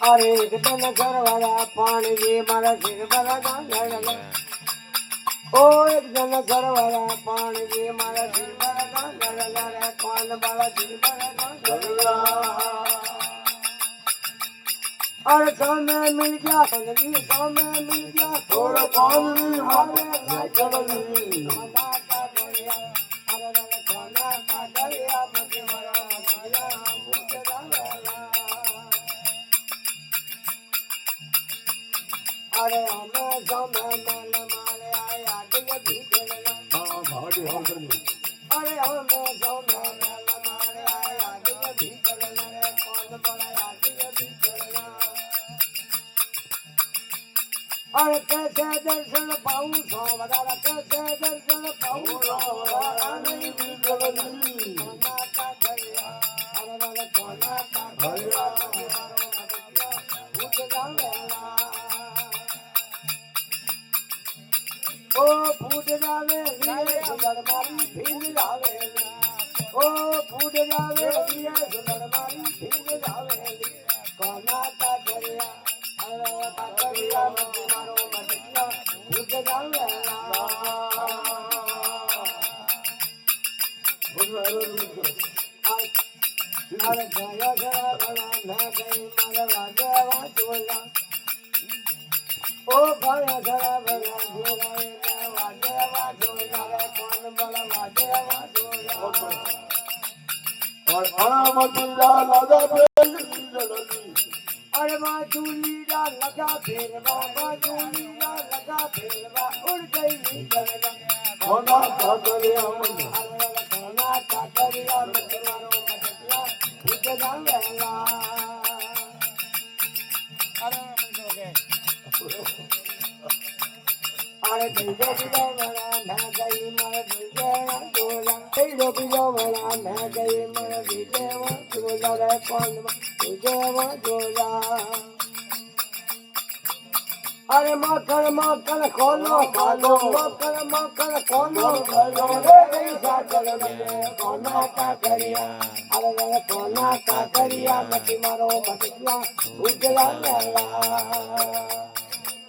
अरे कितन सरवाला पानी जी मारा सिर बला गांगला ओ एक जन सरवाला पानी जी मारा सिर बला गांगला रे कौन बला सिर बला गांगला अरे समय मिल गया संगी समय मिल गया थोड़ा पानी हाले चलनी खाना का दरिया अरे खाना का दरिया मत मारा मत भूत गांगला अरे हमें समय माल मारे आया दिल भीतरला हां भाड़ी हम करनी अरे हमें समय माल मारे आया दिल भीतरला रे कौन बोला दिल भीतरला अरे कैसे दर्शन पाऊं सोवदारा कैसे दर्शन पाऊं सोवदारा नहीं भीतरली कोना का दरिया अरे वाला कोना का दरिया भूत गांगला ओ फूट जावे लिए सुंदर मारी भीग जावे ओ फूट जावे लिए सुंदर मारी भीग जावे कोना का दरिया अरे का दरिया मत मारो मटिया फूट जावे अरे जया जया बना ना गई मारा राजा वाचोला ओ भया जरा भया झोला वाजे वाजोला रे कौन बोला वाजे वाजोला और अनामतुल्ला लगा अरे बाजूलीला लगा फेरवा बाजूलीला लगा फेरवा उड़ गई जगदा कोना का दरिया कोना का दरिया मत मारो मटकिया भूत गांगला अरे दिलो बिलो वाला मैं गई मर दिले डोला दिलो बिलो वाला मैं गई मर दिले डोला रे कौन तुझे वो डोला अरे मक्खन मक्खन खोलो खालो मक्खन मक्खन खोलो खालो रे ऐसा चलो रे कोना का करिया अरे रे कोना का करिया मत मारो मटिया उजला मेला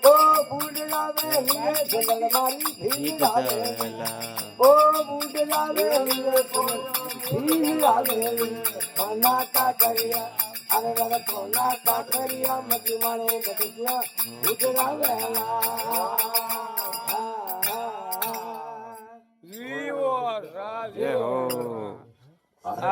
ओ बूढ़ लावे लिए सुंदर मारी भीग लावे ओ बूढ़ लावे लिए भीग लावे कोना का करिया अरे रे कोना का करिया मत मारो मटिया उजला मेला जीवो राजे हो